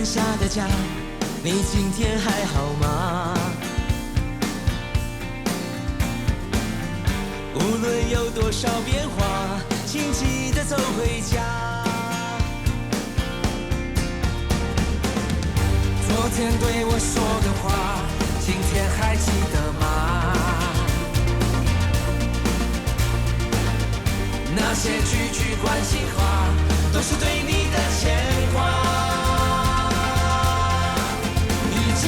下的家，你今天还好吗？无论有多少变化，请记得走回家。昨天对我说的话，今天还记得吗？那些句句关心话，都是对你的牵挂。遇见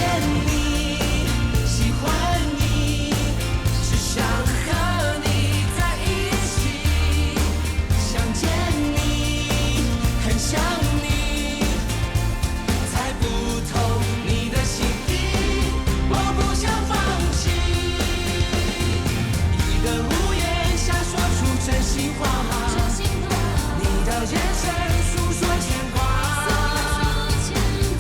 你，喜欢你，只想和你在一起。想见你，很想你，猜不透你的心意，我不想放弃。一个屋檐下说出真心话，你的眼神诉说牵挂，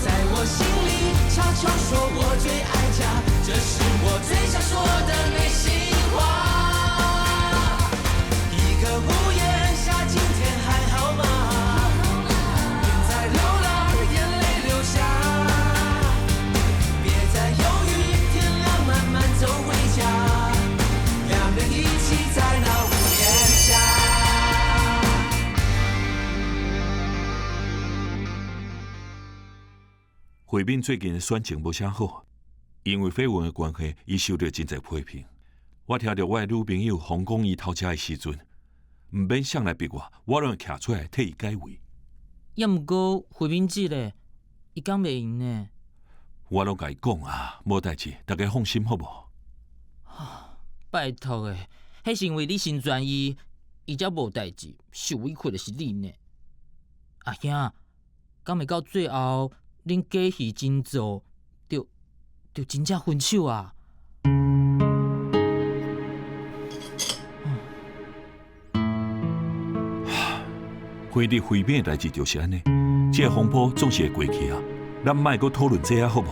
在我心里悄悄说我最爱家，这是我最想说的内心话。一个屋檐下，今天还好吗？别再流浪，眼泪流下，别再犹豫，天亮慢慢走回家，两人一起在那屋檐下。慧敏最近的选情无啥好，因为绯闻的关系，伊受到真侪批评。我听到我的女朋友洪讲伊头家的时阵，毋免上来逼我拢会徛出来替伊解围。也毋过慧敏姐咧，伊讲袂用呢。我拢甲伊讲啊，无代志，大家放心好无？拜托诶，迄是因为你心专一，伊才无代志，受委屈的是你呢。阿兄，敢会到最后？恁假戏真做，就真正分手啊！回你毁灭的代志就是安尼，这个风波总是会过去啊。咱莫阁讨论这啊，好无？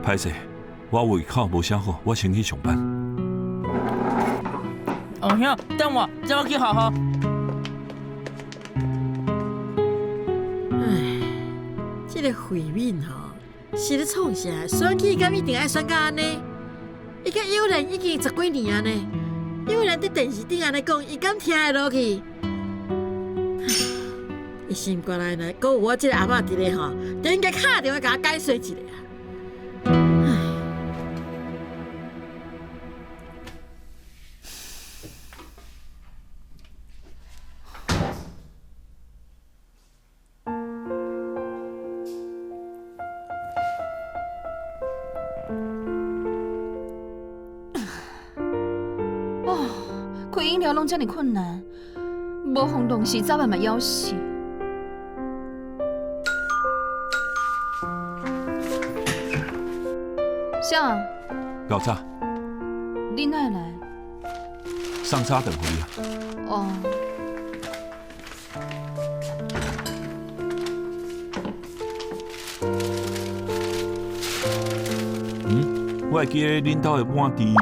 歹势，我胃口无啥好，我先去上班。阿兄，等我，载我去学校。这个慧敏吼，是咧创啥？选举敢一定爱选到安尼？伊甲友人已经10几年啊呢，友人伫电视顶安尼讲，伊敢听会落去？伊心肝内呢，阁有我这个阿嬷伫咧吼，就应该敲电话甲我解说一下啊。开饮料拢遮尔困难，无烘东西早晚嘛枵死。啥？老早你哪会来？上车等会啊。哦。我会记得恁兜的碗伫，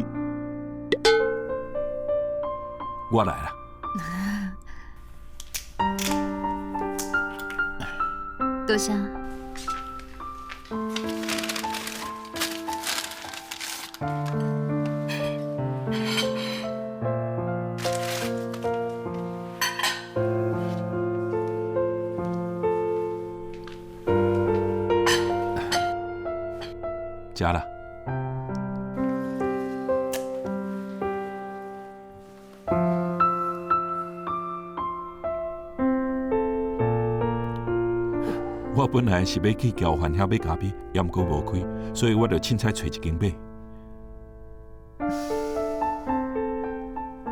我来啦。多谢。食啦。我本来是要去交番遐买咖啡，也毋过无开，所以我就凊彩找一间买。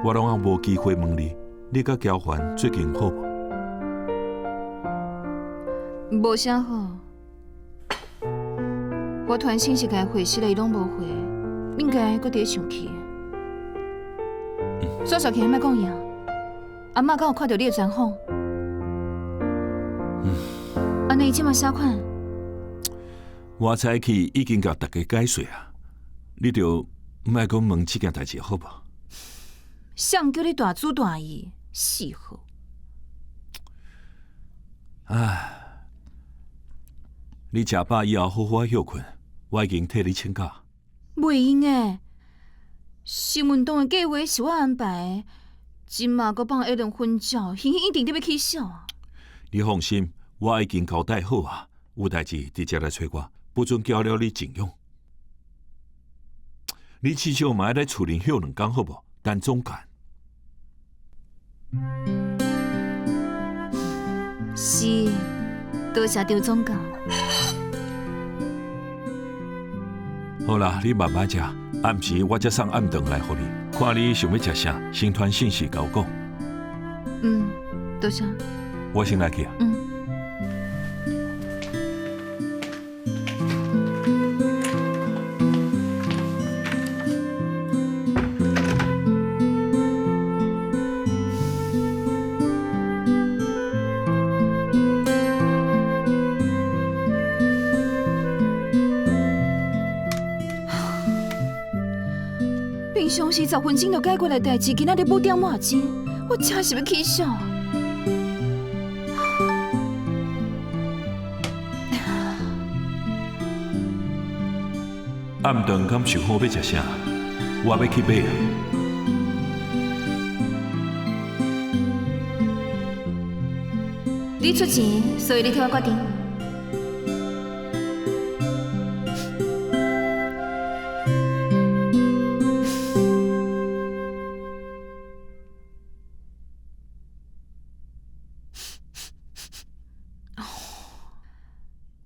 我拢也无机会问你，你甲交番最近好无？无啥好。我传信息甲伊回息了，伊拢无回，应该搁伫咧生气。刷刷起莫讲伊啊！阿嬷敢有看到你的专访？安尼即马啥款？我早起已经甲大家解说啊，你就莫阁问这件代志好无？谁叫你大主大意，死货！唉，你食饱以后好好休困，我已经替你请假。袂用诶，新运动诶计划是我安排诶，今嘛搁放下轮婚照，欣欣一定得要起笑啊！你放心，我已经交代好啊，有代志直接来找我，不准交了你尽用。你至少嘛要来厝里休2天好无？等总干。是，多谢张总监。好啦，你慢慢食，暗时我才送暗顿来互你，看你想要食啥，先传信息甲我讲。多谢。我先来去啊。平常时10分钟就解决的代志，今仔日要点半钟，我真是要起笑啊！暗顿敢想好要食啥？我要去买啊。你出钱，所以你替我决定。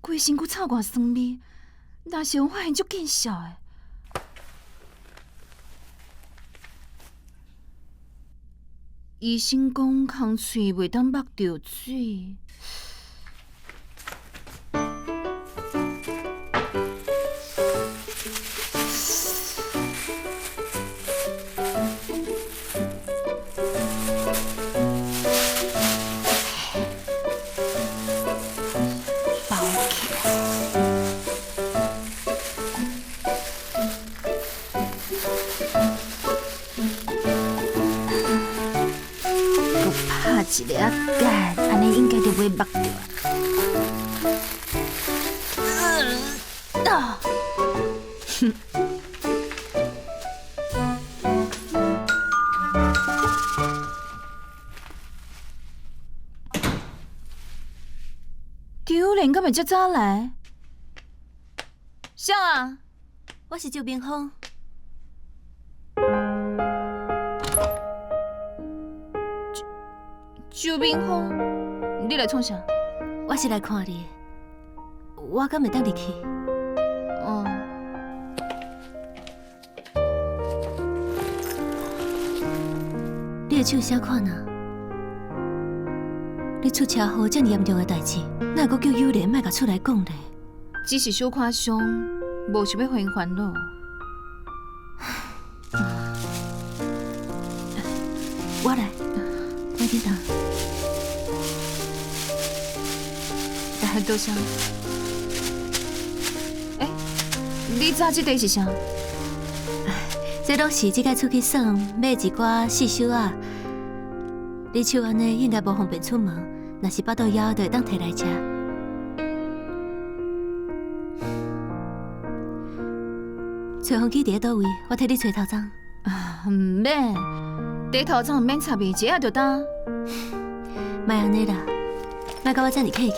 规身躯臭偌酸味，若是有发现足见笑的。医生讲空喙袂当擘着水。一个干，安尼应该就袂目着。丢脸，敢会遮早来？啥啊？我是周冰峰。周冰峰，你来创啥？我是来看你的，我敢会当入去？哦。你的手啥款啊？你出车祸这么严重的代志，哪阁叫友莲莫甲出来讲呢？只是小可伤，无想要互因烦恼。我来，快点等。多谢。你早这块是啥？这拢是即摆出去耍买一寡细手啊。你手安尼应该无方便出门，若是巴肚枵，就会当摕来食。找风机伫倒位？我替你找头章。唔免，地头章唔免插面，一下就当。莫安尼啦，莫甲我遮尔客气。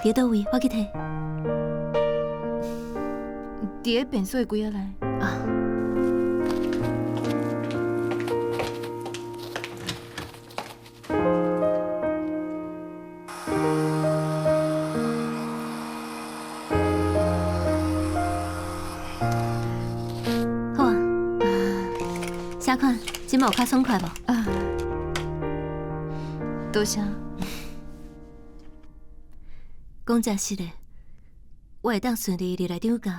伫倒位？我去摕。伫咧便所柜仔内。啊。好啊。啥款？今麦有较爽快无？啊。多谢。讲真实的，我会当顺利入来长教，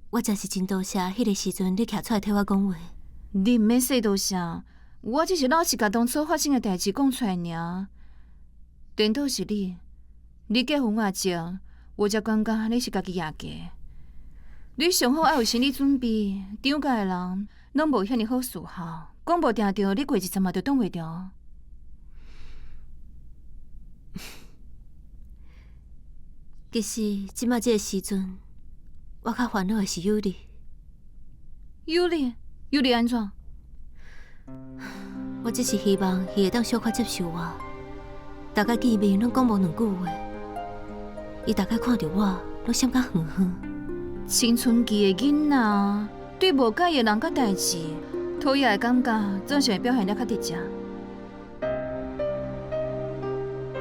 我真是真多谢迄个时阵你徛出来替我讲话。你毋免说多谢，我只是老实甲当初发生的代志讲出来尔。颠倒是你结婚啊前，我才感觉你是家己野家。你上好爱有心理准备，长教的人拢无遐尼好伺候，讲无定着你过一阵嘛就挡袂着。其实即马这个时阵，我较烦恼的是有你。有你安怎？我只是希望伊会当小可接受我，大概见面拢讲无两句话，伊大概看到我拢闪甲远远。青春期的囡仔对无介意的人甲代志，讨厌的感觉总是会表现得较直接。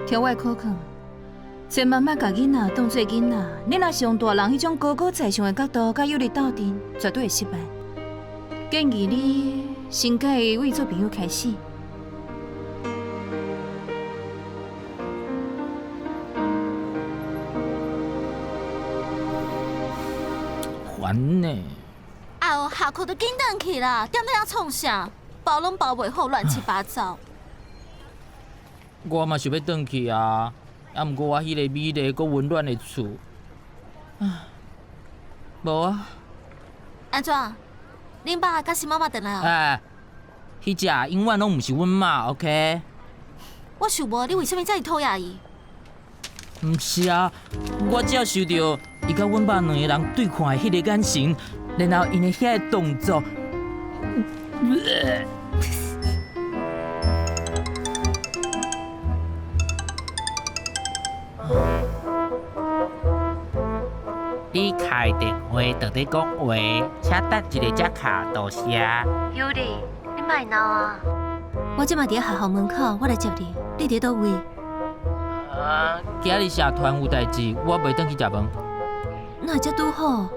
听我口劝，千万莫甲囡仔当做囡仔。你若是用大人迄种高高在上的角度甲有你斗阵，绝对会失败。建议你先甲伊为做朋友开始。烦呢。哎呦，下课都紧转去啦，踮咧遐创啥？包拢包袂好，乱七八糟。我嘛想要转去啊，啊，毋过我迄个美丽佮温暖的厝，无啊。安怎？恁爸甲新妈妈回来啊？哎，迄只永远拢毋是阮妈 ，OK？ 我想无，你为什么遮尔讨厌伊？毋是啊，我只要受到伊甲阮爸两个人对看的迄个眼神，然后因的遐个动作。你开电话到底讲话，请等一个才卡多谢。尤里，你莫闹啊！我即马伫学校门口，我来接你。你伫倒位？今日社团有代志，我袂转去食饭。那才拄好。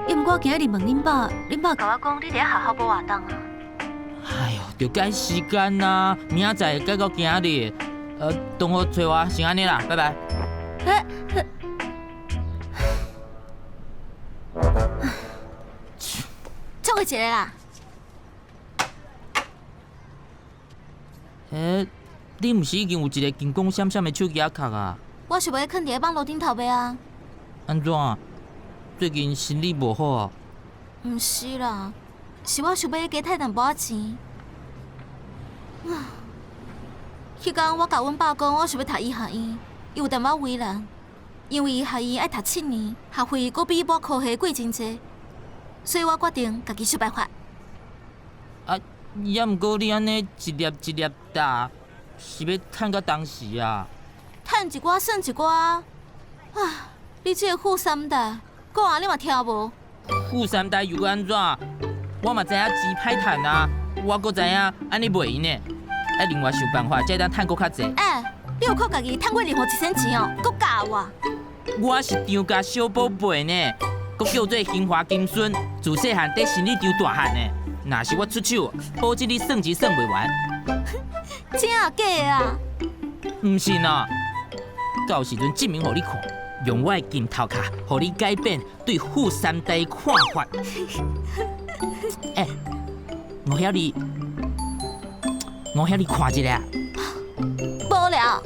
伊毋过今日问恁爸，恁爸甲我讲，你伫学校无活动啊。哎呦，着改时间啊，明仔载改到今日。同学找我，先安尼啦，拜拜。错过一个啦。你毋是已经有一个金光闪闪的手机壳啊？我想要囥伫网络顶头买啊。安怎？最近生理无好啊？毋是啦，是我想要加趁淡薄仔钱。迄天我甲阮爸讲，我想要读医学院，伊有淡薄为难，因为医学院爱读7年，学费阁比我科系贵真济，所以我决定家己想办法。也毋过你安尼一粒一粒打，是要趁到当时啊？趁一寡算一寡啊！你这个富三代，讲啊你嘛听无？富三代又安怎？我嘛知影钱歹趁啊，我阁知影安尼袂用呢，要另外想办法才当趁阁较济。你有靠家己趁过任何一仙钱哦，阁教我？我是张家小宝贝呢，阁叫做兴华金孙，自细汉在生理场大汉呢。若是我出手，保证你算钱算袂完。真啊假啊？毋信啊！到时阵证明互你看，用我的金头壳，互你改变对富三代的看法。我晓你看一下。无聊。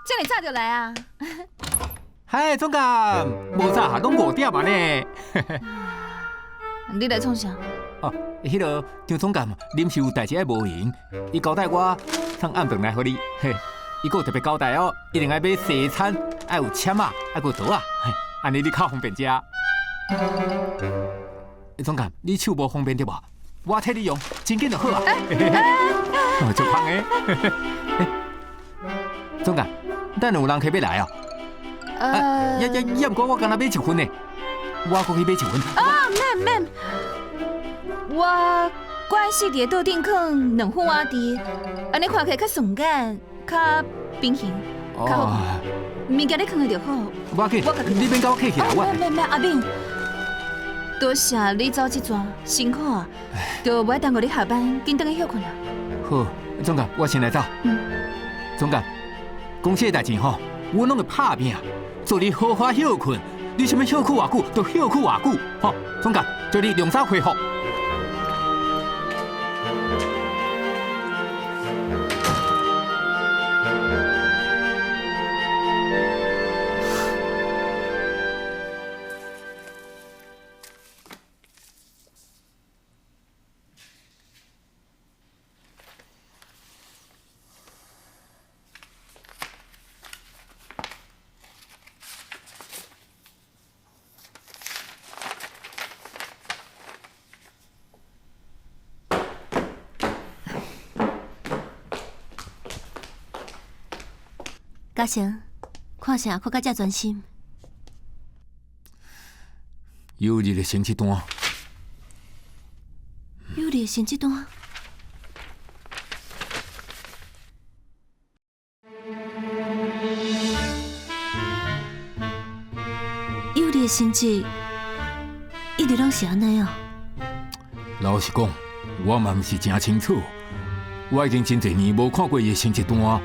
这么早就来啊？嗨，总监，无早拢5点啊呢。你来创啥？哦，迄个张总监临时有代志爱无闲，伊交代我送暗顿来互你。嘿，伊佫有特别交代哦，一定爱买西餐，爱有签啊，爱有刀啊，嘿，安尼你较方便食。总监，你手无方便对无？我替你用，真紧就好啊。哦，足芳的。总监，等有人客要来哦。也毋过我刚才买1份呢，我过去买1份。免，我关系伫桌顶放2副碗碟，安尼看起来较顺眼，较平衡，较好。物件你放下就好。我紧，你免甲我客气啦，免，阿炳，多谢你走这转，辛苦啊，就袂耽误你下班，紧转去休困啦。好，总监，我先来走。总监，公司的代志吼，我拢会拍拼，祝你好好休困。你想要休困偌久，就休困偌久。吼，总监，祝你良早恢复。嘉诚，看啥看甲遮专心？有你的成绩单，有你的成绩单。有你的成绩一直拢是安尼哦。老实讲，我嘛毋是真清楚。我已经真侪年无看过伊的成绩单，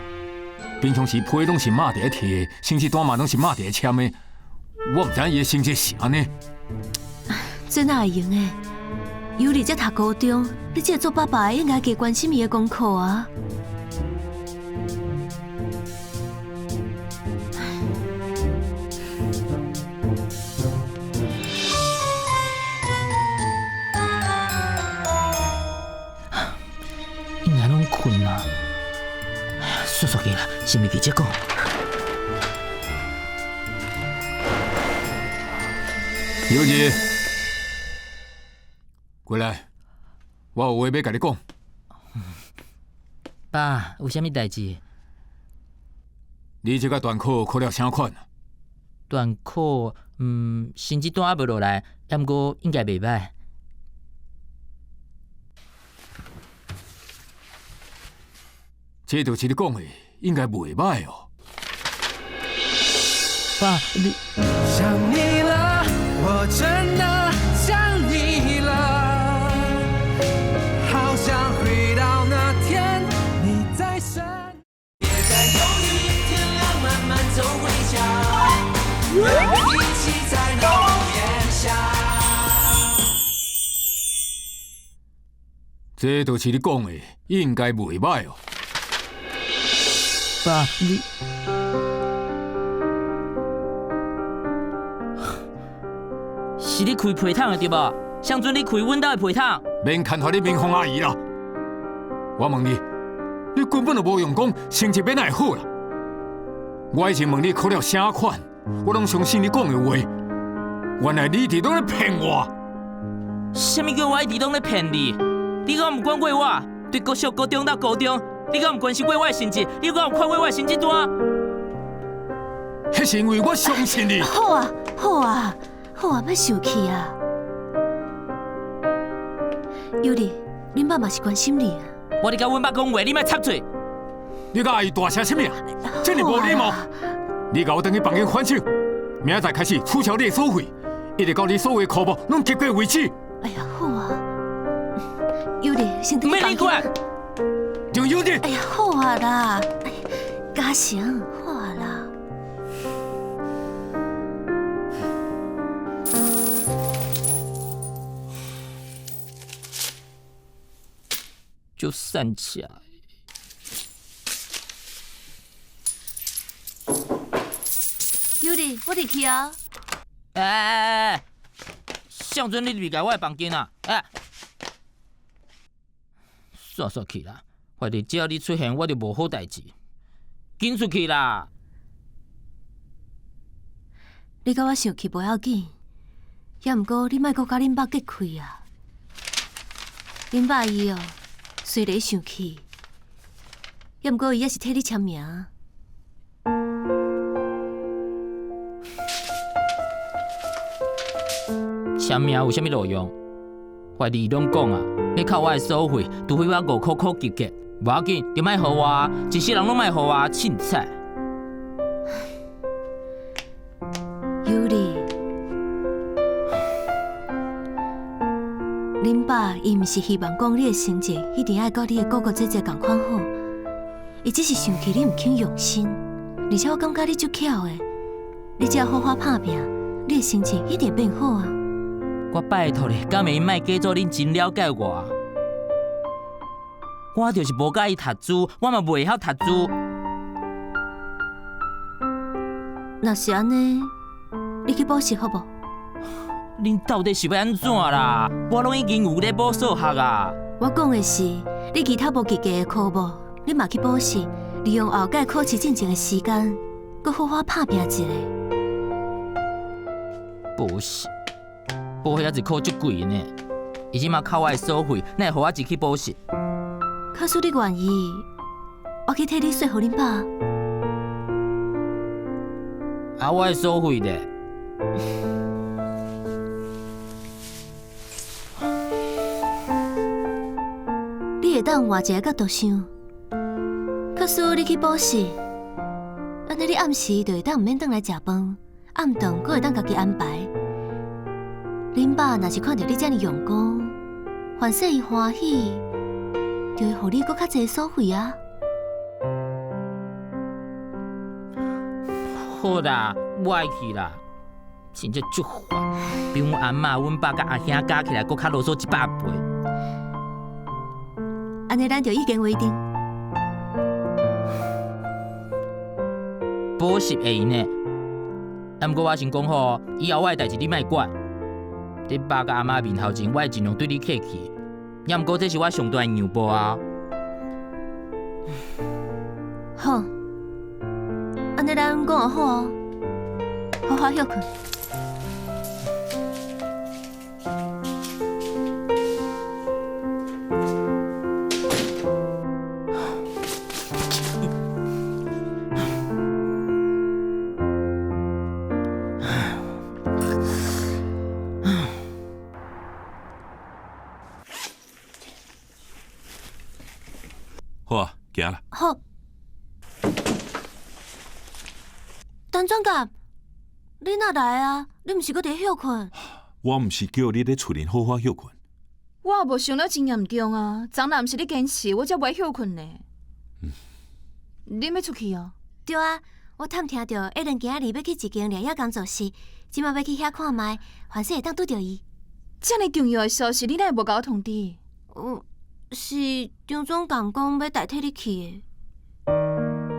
平常时批拢是马地摕的，成绩单嘛拢是马地签的。我毋知伊的成绩是安尼。这哪会用诶？有你才读高中，你这做爸爸的应该加关心伊的功课啊。应该拢困啊！哎呀，算算计啦，是咪记者讲？有日，过来，我有话要甲你讲。爸，有啥物代志？你这个段考考了啥款？段考，成绩单还无落来，抑毋过应该袂歹。这就是你讲的，应该袂歹哦。爸，你想你了，我真的想你了，好想回到那天你在身。别再犹豫，天亮慢慢走回家，我们一起在那屋檐下。这就是你讲的，应该袂歹哦。爸，你是你开皮桶的对无？上阵你开阮兜的皮桶。免牵拖你民风阿姨啦！我问你，你根本就无用功，成绩变哪会好啦？我以前问你考了啥款，我拢相信你讲的话。原来你伫拢咧骗我！什么叫我一直拢咧骗你？你敢有管过我？对国小、高中到高中，你敢有关心过我的成绩？你敢有看过我的成绩单？迄是因为我相信你。好啊，好啊，好啊，别生气啊！有理，恁爸嘛是关心你啊。我伫甲阮爸讲话，你莫插嘴。你甲阿姨大声什么啊？这么无礼貌！你甲我等去房间反省，明仔载开始取消你的所费，一直到你所有的科目拢及格为止。哎呀，好啊。有理，先等免你管。就有理。哎呀，好啊啦，嘉诚，好啊啦。就散起来。有理，我入去啊。哎，上阵你入来我的房间啊！哎，算算去啦，反正只要你出现，我就无好代志。紧出去啦！你甲我生气无要紧，也毋过你莫阁甲恁爸结开啊。恁爸伊哦，虽然生气，也毋过伊也是替你签名。签名有啥物路用？怀疑拢讲啊，要靠我的所费，除非我5块及格，无要紧，就莫互我，一世人拢莫互我凊彩。有理，恁爸伊毋是希望讲你的成绩一定爱甲你的哥哥姐姐同款好，伊只是生气你毋肯用心，而且我感觉你足巧的，你只要好好打拼，你的成绩一定会变好啊。我拜托你，敢会莫假做恁真了解我？我就是无介意读书，我嘛袂晓读书。若是安尼，你去补习好无？恁到底是要安怎啦？我拢已经有咧补数学啊。我讲的是，你其他无及格的科目，你嘛去补习，利用后届考试进前的时间，搁好好打拼一下。补习，补习一科足贵呢，伊即马靠我的所费，哪会互我自去补习？假使你愿意，我去替你说服恁爸。啊，我会收费的。你会当换一个角度想，假使你去补习，安尼你暗时就会当毋免转来食饭，暗顿阁会当家己安排。恁爸若是看到你遮尔用功，凡说伊欢喜，就会互你阁较济所费啊。好啦，我爱去啦。真正足烦，比阮阿嬷、阮爸甲阿兄加起来，阁较啰嗦100倍。安尼咱就已经为定。补习会用呢，啊，毋过我先讲好，以后我的代志你莫管。伫爸甲阿嬷面头前，我会尽量对你客气。也毋过这是我上大的让步啊。好，安尼咱讲好哦，好好休困。好啊，行啦。好。陈总监，你哪来啊？你毋是搁伫休困？我毋是叫你咧厝里好好休困。我也无想到真严重啊！昨若毋是你坚持，我才袂休困呢。你要出去哦？对啊，我探听到艾伦今仔日要去一间疗养工作室，即马要去遐看卖，凡说会当拄到伊。遮尔重要的消息，你哪会无甲我通知？是张总监讲要代替你去的。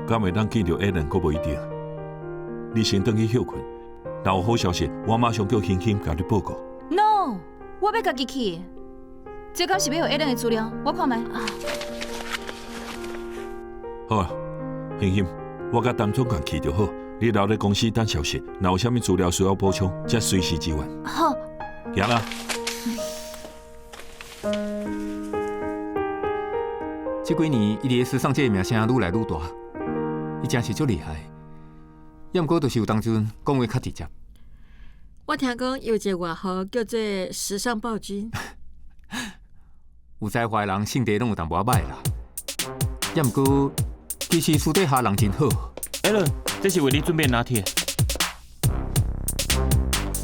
敢会当见到 Allen 阁无一定。你先回去休困，若有好消息，我马上叫欣欣甲你报告。No， 我要家己去。这敢是要有 Allen 的资料？我看卖。好啊，欣欣，我甲陈总监去就好。你留在公司等消息，若有啥物资料需要补充，则随时支援。好。行啦。这几年，伊伫个时尚界名声愈来愈大，伊真是足厉害。也毋过，就是有当阵讲话较直接。我听讲有一个外号叫做“时尚暴君”。有才华的人性格拢有淡薄仔歹啦。也毋过，其实私底下人真好。Allen， 这是为你准备拿铁。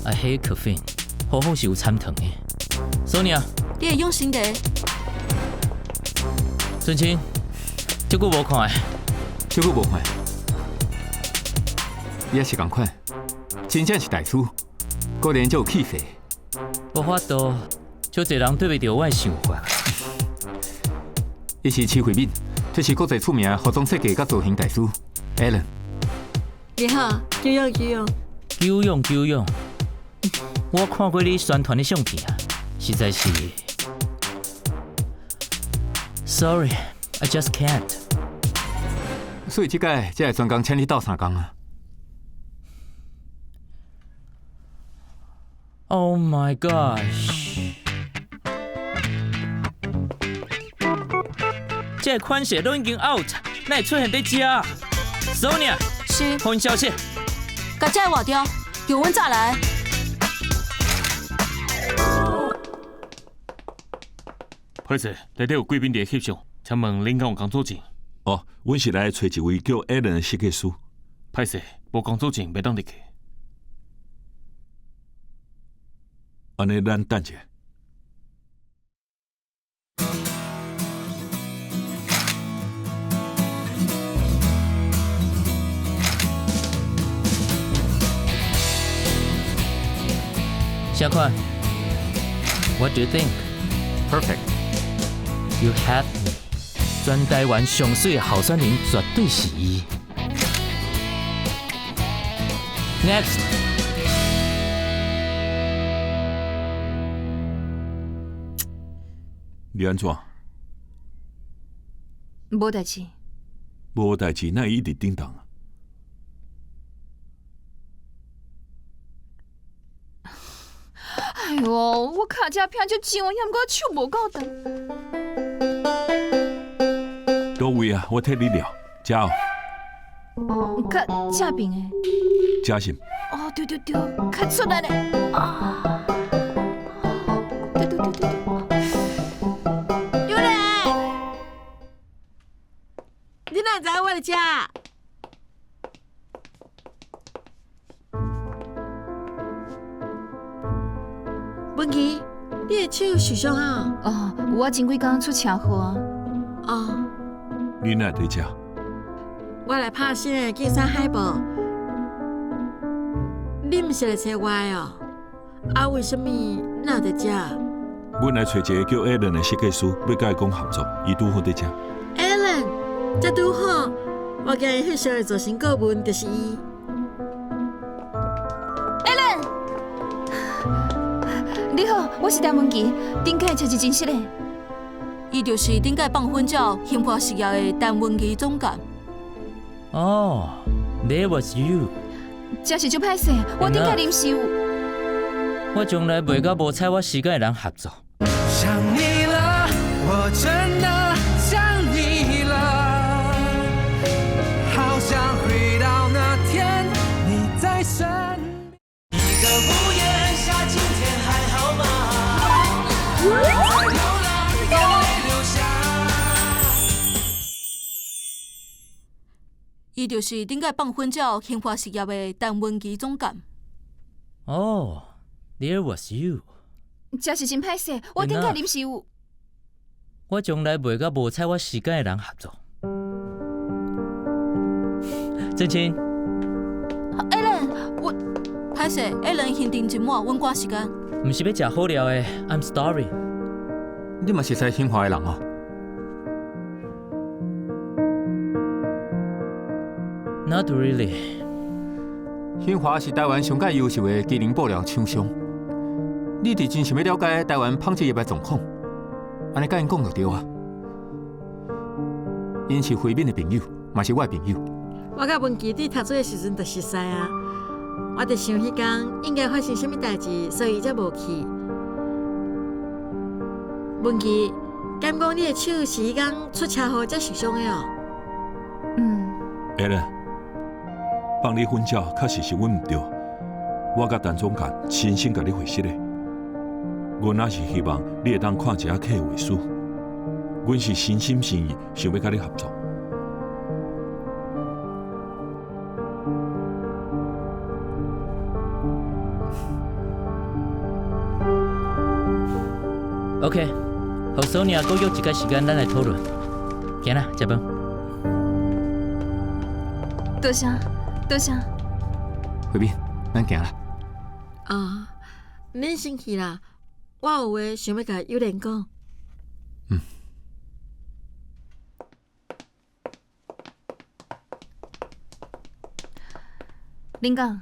I hate caffeine， 好好是有参糖的。Sonia， 你会用心的。春青，这久无看的。这久无看。伊也是共款，真正是大师，果然足有气势。无法度，少侪人对袂着我的想法。伊是齐慧敏，这是国际出名的服装设计甲造型大师 Allen。你好，久仰久仰。久仰久仰。我看过你宣传的相片啊，实在是。Sorry, I just can't。所以这届才会专工请你斗3工啊。Oh my gosh！ 这个款式都已经 out， 哪会出现在这？Sonia， 是。好消息，甲这个换掉，叫阮再来。不好意思，内底有贵宾伫翕相，请问恁敢有工作证？哦，阮是来找一位叫 Allen 的设计师。歹势，无工作证袂当入去。安尼，咱等者。小款 ，What do you think? Perfect. You have me. 全台湾上水的候选人绝对是伊。Next。你安怎？无代志。无代志，那伊直顶当啊？哎呦，我脚只偏足痒，也毋过手无够长。倒位啊，我替你料，加哦。较正面的。嘉信，哦，对，较出来咧。啊，对。有人，你哪知我伫遮？文琪，你的手受伤啊？哦，我前几工出车祸。哦，你哪伫遮？我来拍新的金山海报。你毋是来找我的哦？啊，为什么哪伫遮阮来找一个叫 Alan 的设计师，要甲伊讲合作，伊拄好伫遮。 ？Alan，这拄好，我今日翕相的造型顾问就是伊。你好，我是陈文琪，顶届才是真实的。伊就是顶届放婚照兴华事业的陈文琪总监。哦，That was you。真是就歹势，我顶届临时有。我从来袂甲无睬我时间的人合作。想你了，我真的想你了，好想回到那天你在身边。一个屋檐下，今天还好吗？在流浪，眼泪流下。伊就是顶届放婚照兴华事业的陈文琪总监。哦，There was you。真是真歹势，我顶届临时有。我从来袂甲无睬我时间的人合作。真亲， Alan， 我歹势，Alan 限定一满阮挂时间。毋是要食好料的 ，I'm sorry。你嘛是在兴华的人哦。 Not really。兴华是台湾上界优秀的机能布料厂商。你伫真想要了解台湾纺织业的状况，安尼甲因讲就对啊。因是慧敏的朋友，嘛是我的朋友。我甲文琪伫读书的时阵就熟悉啊。我就想迄天应该发生什么代志，所以伊才无去。文琪，敢讲你的手是迄天出车祸才受伤的哦？ Alan， 放你婚照确实是阮毋对，我甲陈总监深深甲你会失的。阮也是希望你会当看一下客户的事，阮是真心真意想要甲你合作。 OK， 互Sonia搁约一个时间，咱来讨论。行啦，食饭。多谢，多谢。慧敏，咱行啦。啊，恁先去啦，我有话想要甲友莲讲。林刚，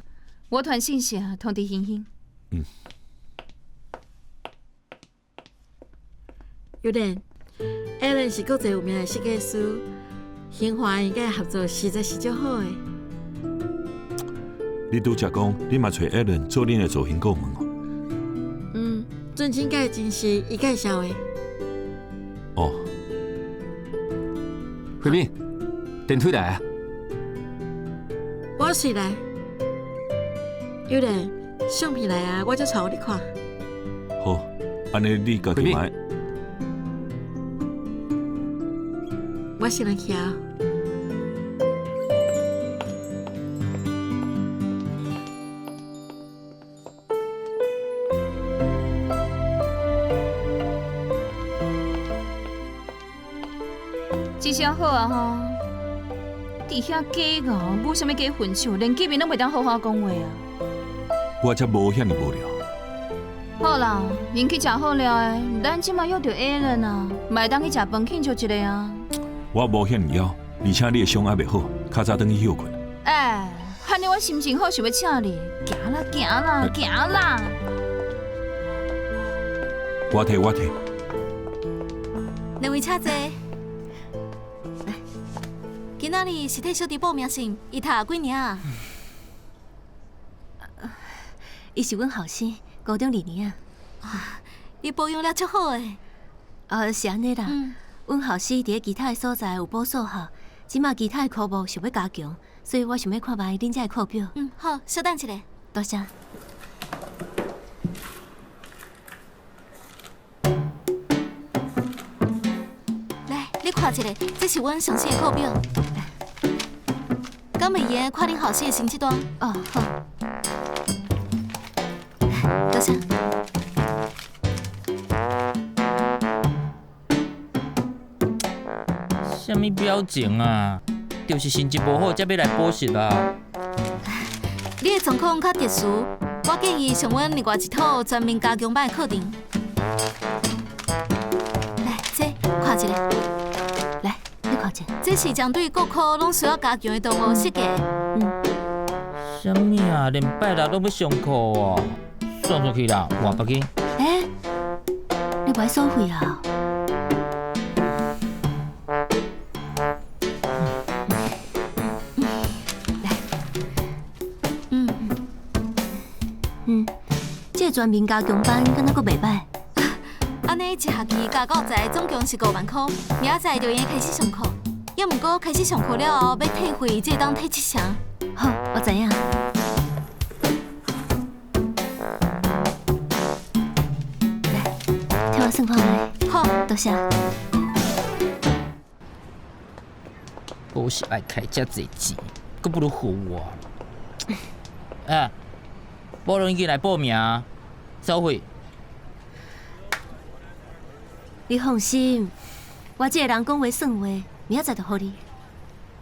我传信息通知欣欣。友莲 ，Alan 是国际有名的设计师，兴华应该合作实在是足好的。你拄则讲，你嘛找 Alan 做恁的造型顾问哦。尊亲介真是伊介绍的。哦，慧敏，电梯来啊！我随来。友莲，相片来啊，我才传互你看。好，安尼你家己买。 我先来去啊。至少好啊吼！伫遐假哦，无啥物假分手，连见面拢袂当好好讲话啊。我才无遐尼无聊。好啦，因去食好料的，咱即马约着 Alan 啊，嘛会当去食饭庆祝一下啊。 我无遐尼枵，而且你的伤还袂好，较早转去休困。哎，汉尼我心情好，想要请你，行啦，行啦，行啦。我摕。两位请坐。来，今仔日是替小弟报名信，伊读几年啊？伊是阮后生，高中2年啊。伊保养了足好诶。是安尼啦。阮后生伫咧其他的所在有补数学，即马其他的科目想要加强，所以我想要看卖恁遮的课表。好，稍等一下。多谢。来，你看一下，这是阮上新的课表。敢袂用看恁后生的成绩单？哦，好。多谢。什么表情啊？就是成绩无好才要来补习啊！你的状况较特殊，我建议上阮另外一套全面加强版的课程。来，这看一下。来，你看者。这是针对各科拢需要加强的动物设计的。什么啊？连拜六都要上课哦？算出去啦，换别个。你不爱收费啊？这全面加强班敢若阁袂歹。安尼一学期加到在总共是5万块，明仔载就用开始上课。要毋过开始上课了后，要退费，只当退7成。好，我知影。来，替我算看卖。好，多谢。补习爱开遮济钱，阁不如付我。无人已经来报名，收费。你放心，我这个人讲话算话，明仔载就互你。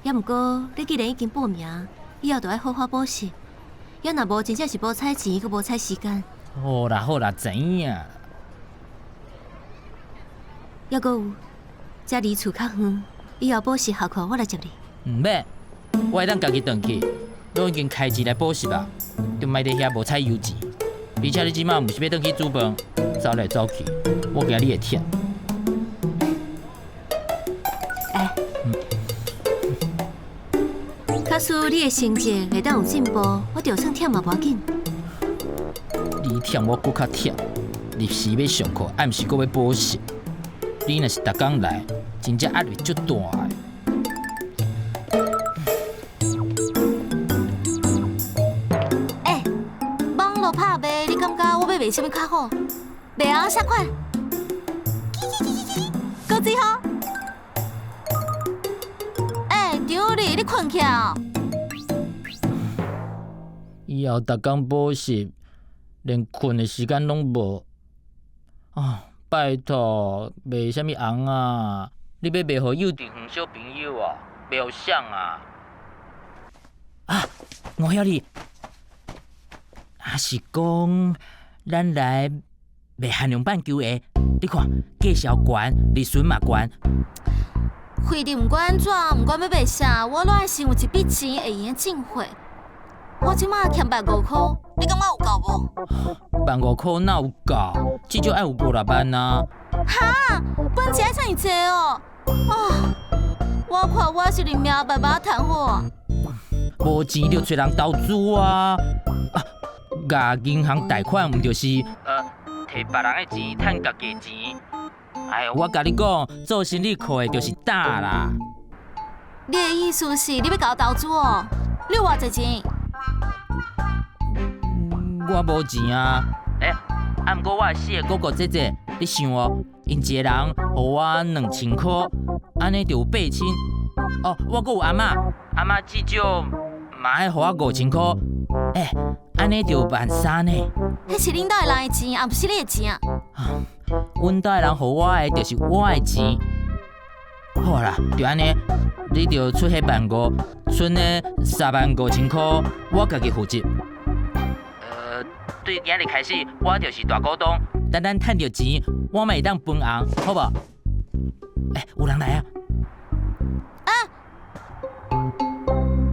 也毋过，你既然已经报名，以后就要好好补习。要若无，真正是无采钱，佮无采时间。好啦好啦，知影。还阁有，遮离厝较远，以后补习下课我来接你。毋免，我会当家己转去。都已经开钱来补习啦，就莫伫遐无采油钱。而且你即马毋是要转去煮饭，走来走去，我惊你会忝。假使你的成绩会当有进步，我就算忝嘛无要紧。你忝我搁较忝，日时要上课，暗时搁要补习。你若是逐工来，真正压力足大的。网络拍卖，你感觉我要卖啥物较好？卖红啥款？搁几号？张丽，你困起哦？以后逐工补习，连困的时间拢无。拜托，卖啥物红啊？你要卖互幼稚园小朋友啊？卖互谁啊？我晓你，是讲咱来卖限量版球鞋。你看，价销悬，利润嘛悬。费力毋管安怎，毋管要卖啥，我拢爱先有一笔钱会用进货。我即马欠15000块，你感觉有够无？15000块哪有够？至少爱有5-6万啊！哈，本钱爱遮尔济哦！我看我是连命慢慢趁好。无钱就找人投资啊！甲银行贷款毋就是摕别人的钱趁家己钱？我甲你讲，做生意靠的就是胆啦。你的意思是你要甲我投资哦？你有偌济钱？我无钱啊！毋过我4个哥哥姐姐，你想哦，因一个人互我2000块，安尼就有8000。我阁有阿嬷至少嘛爱互我5000块，安尼就有13000呢。迄是恁兜的人的钱，也毋是你的钱啊！阮兜的人互我的，就是我的钱。好啦，就安尼，你就出迄15000，剩的35000块，我家己负责。对今日开始，我就是大股东。等咱趁到钱，我嘛会当分红，好无？有人来啊！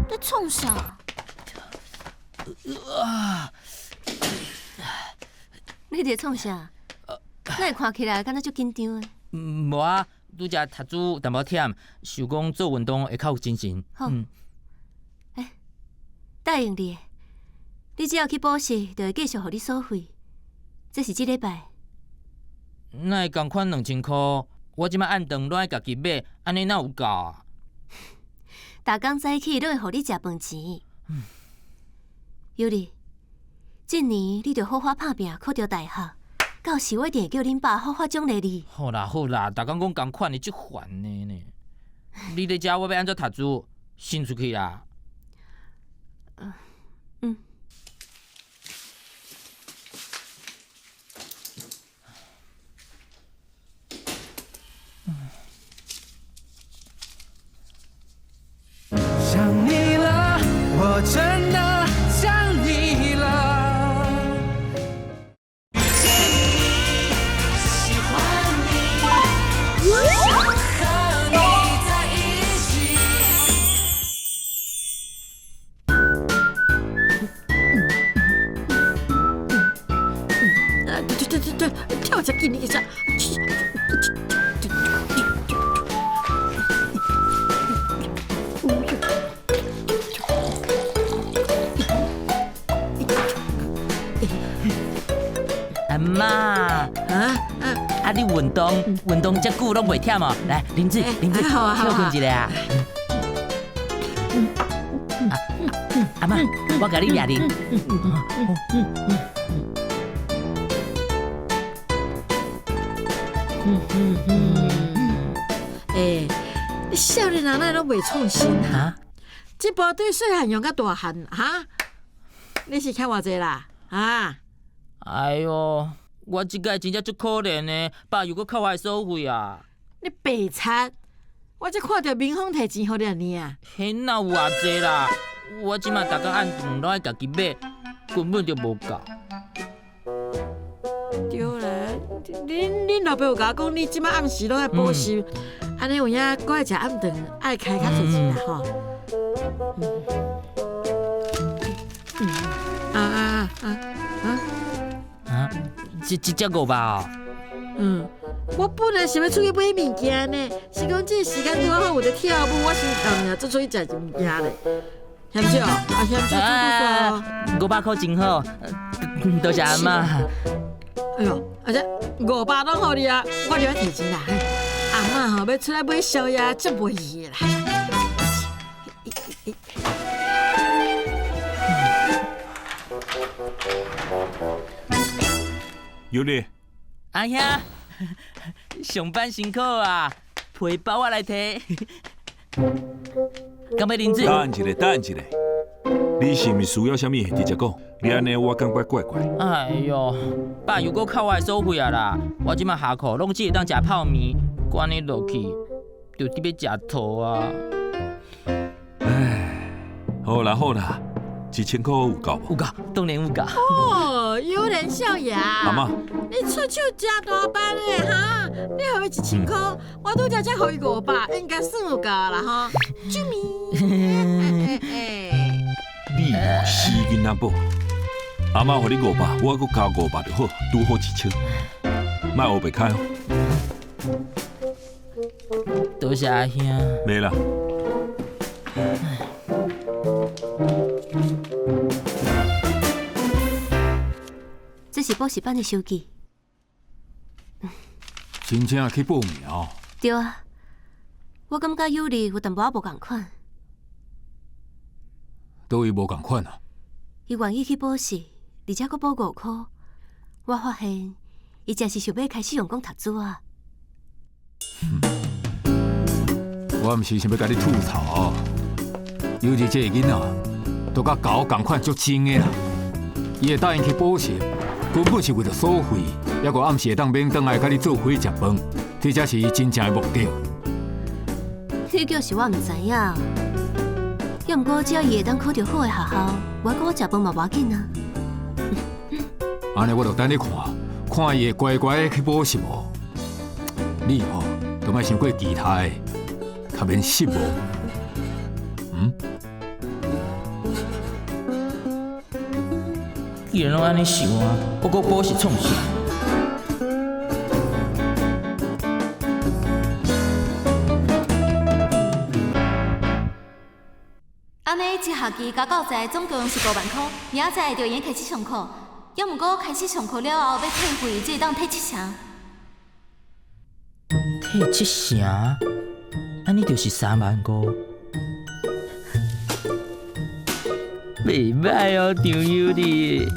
你创啥？你伫创啥？哪会看起来敢若足紧张的？无啊，拄则读书淡薄忝，想讲做运动会较有精神。好，答应你。你只要去补习，就会继续互你收费。这是这礼拜。哪会共款2000块？我即摆按顿拢爱家己买，安尼哪有够啊？逐工早起都会互你食饭钱。尤里，今年你着好好拍拼，考着大学。到时我一定会叫恁爸好好奖励你。好啦好啦，逐工讲共款的，足烦的呢。你咧遮我要安怎读书？先出去啦。想你了，我真的想你了。喜欢你，想和你在一起。对，跳下给你一下。阿妈，啊！你运动遮久拢袂忝哦。来，林子，好啊，休困一下啊。阿妈，我甲你掠哩。你少年人哪拢袂创新哈？这部对细汉用到大汉哈？你是欠偌济啦？啊？哎哟，我即届真正足可怜的，爸又搁扣我的所费啊！你白惨！我才看到民丰摕钱互你啊！迄哪有偌济啦？我即马逐工按饭拢爱家己买，根本就无够。对啦，恁老爸有甲我讲，你即马暗时拢爱补习，安尼有影搁爱食暗顿，爱开较侪钱啦吼。这只5吧哦。我本来想要出去买物件呢，是讲这时间拄好有在跳舞，我想当然做出去食物件咧。嫌少，嫌少，多500块真好，多谢阿妈。哎呦，而且500拢互你啊，我就要提钱啦。阿嬷吼要出来买宵夜，足袂意啦。有哩，阿兄，上班辛苦啊，皮包我来摕。敢要林子？等一下，你是毋是需要啥物？直接讲，你安尼我感觉怪怪。哎哟，爸又搁扣我的所费啊啦！我即马下课拢只会当食泡面，管你落去就伫要食土啊！唉，好啦，1000块有够无？有够，当然有够。哦，有人少爷，阿妈，你出手真大班的哈！你互伊1000块，我拄则才互伊500，应该算有够啦哈。救命！你死囡仔宝，阿妈互你500，我搁加500就好，拄好1000，莫黑白开哦。多谢阿兄。没啦。这是补习班的收据。真正去报名哦？对啊，我感觉有利有淡薄仔无共款。倒位无共款啊？伊愿意去补习，而且阁补5块。我发现伊真是想要开始用功读书啊。我毋是想要甲你吐槽，尤其这个囡仔，都甲狗共款足精的啦。伊会答应去补习，根本是为了所费，抑个暗时会当免倒来甲你做伙食饭，这才是伊真正的目的。你叫是我毋知影，要毋过只要伊会当考到好的学校，我甲我食饭嘛无要紧啊。安尼我就等你看，看伊会乖乖去补习无？你吼，都莫想过其他的，较免失望。既然拢安尼想啊，我阁补习创啥？安尼一学期加到在总共是5万块，明仔载就已经开始上课。要毋过开始上课了后，要退费，只会当退7成。退7成，安尼就是3万5。袂歹哦，张友你。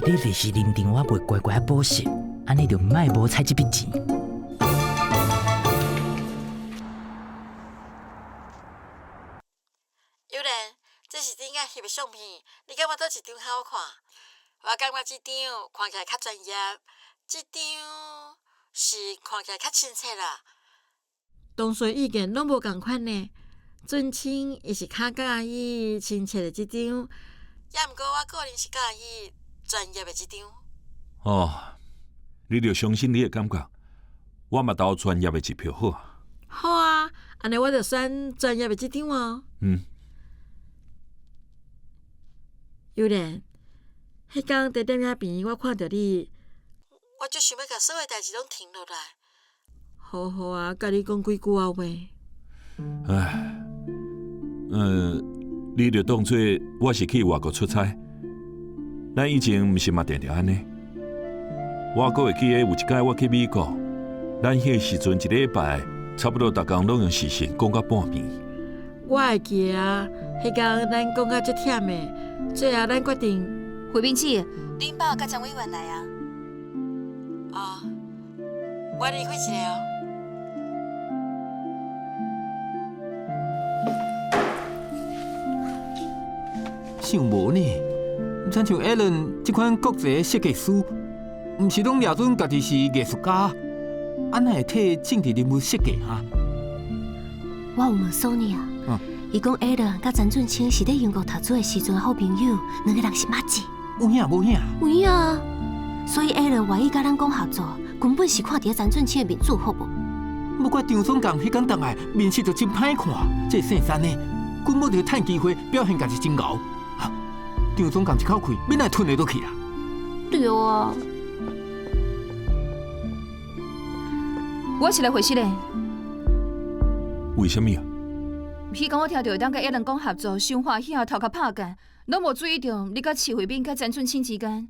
你就是认定我袂乖乖补习，安尼就莫无采这笔钱。有人，这是顶下翕的相片，你感觉倒一张好看？我感觉这张看起来较专业，这张是看起来较亲切啦。同侪意见拢无共款呢。俊清伊是较介意亲切的这张，也毋过我个人是介意专业的这张。哦，你着相信你的感觉，我嘛投专业的一票好啊。好啊，安尼我着选专业的这张哦。有人，迄天在店仔边，我看到你，我就想要甲所有代志拢停落来，好好啊，甲你讲几句话话。唉，你着当作我是去外国出差，咱以前毋是嘛定定安尼。我阁会记得有一摆我去美国，咱迄时阵一礼拜差不多逐工拢用时薪讲到半暝。我会记啊，迄天咱讲到足忝的，最后咱决定。回民姐，恁爸甲张委员来啊？哦，我离开一下哦。想无呢？咱像 Alan 这款国际设计师，毋是拢抓准家己是艺术家，安那会替政治人物设计哈？我有问索尼啊，伊讲 Alan 甲张俊清是伫英国读书的时阵的好朋友，两个人是麻吉。有影无影？有影啊！所以 Alan 愿意甲咱讲合作，根本是看伫张俊清的面子，好无？不过张总监迄天当下面色就真歹看，这姓陈的，根本就趁机会表现家己真牛。张总监一口气，免来吞得落去啊！对啊，我是来回信的。为什么啊？迄天我听到当甲一人讲合作，伤欢喜啊，头壳拍干，拢无注意到你甲徐慧敏甲张俊清之间，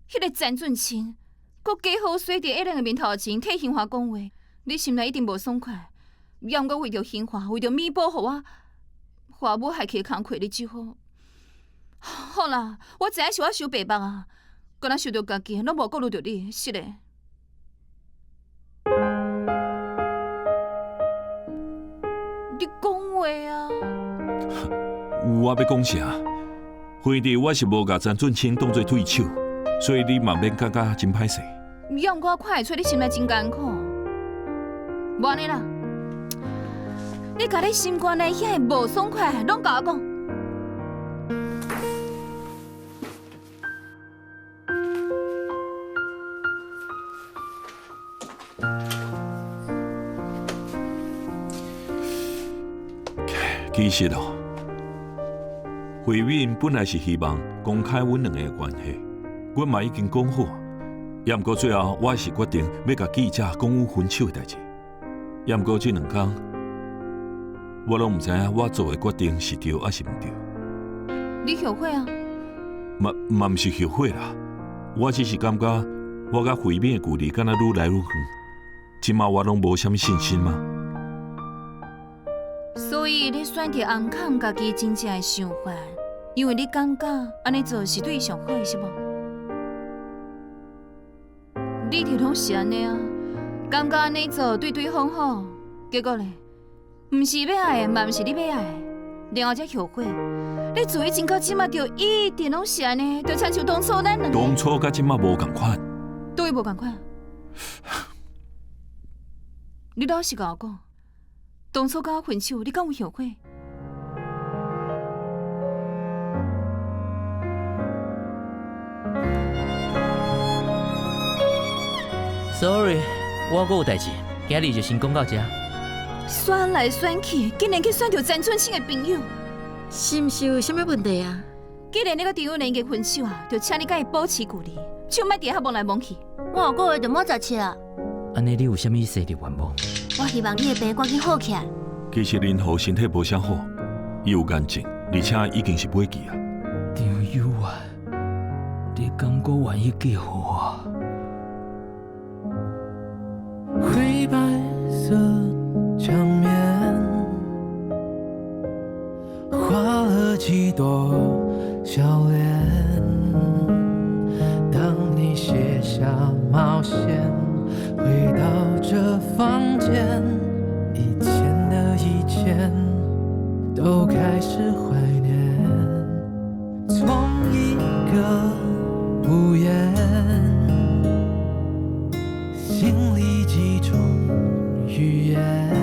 迄个张俊清，佫假好水伫一人的面头前替兴华讲话，你心内一定无爽快。要毋过为着兴华，为着弥补互我华母害去的工课，你只好。好啦，我知影是我想白目啊，敢若想到家己，拢无顾虑到你，是的。你讲话啊！我要讲啥？回弟我是无甲张俊清当作对手，所以你嘛免感觉真歹势。要毋过我看会出你心内真艰苦。无安尼啦，你甲你心肝内遐个无爽快，拢甲我讲。其实哦，慧敏本来是希望公开阮两个的关系，阮嘛已经讲好，也毋过最后我是决定要甲记者讲阮分手的代志。也毋过这2天，我拢毋知影我做的决定是对还是毋对。你后悔啊？嘛毋是后悔啦，我只是感觉我甲慧敏的距离敢若愈来愈远，即马我拢无啥物信心嘛。所以你选择暗藏家己真正的想法，因为你感觉安尼做是对伊上好的，是无？你就拢是安尼啊，感觉安尼做对对方好，结果咧，毋是要爱的，嘛毋是你要爱的，然后才后悔。你自以前到即马就一定拢是安尼，就亲像当初咱两个。当初甲即马无共款。对伊无共款。你老实甲我讲。当初甲我分手，你敢有后悔？ Sorry， 我还有代志，今日就先讲到这。选来选去，竟然去选到詹春庆的朋友。是毋是有啥物问题啊？既然你甲陈友莲已经分手啊，就请你甲伊保持距离，手莫伫遐摸来摸去。我下个月就10七啊。安尼你有啥物生日愿望？我希望你的病赶紧好起来。其实林豪身体无啥好，伊有眼症，而且已经是尾期啊。张友啊，你敢阁愿意嫁互我？灰白色墙面，画了几朵笑脸。当你卸下冒险，回到这房间，以前的以前都开始怀念。从一个屋檐，心里几种语言。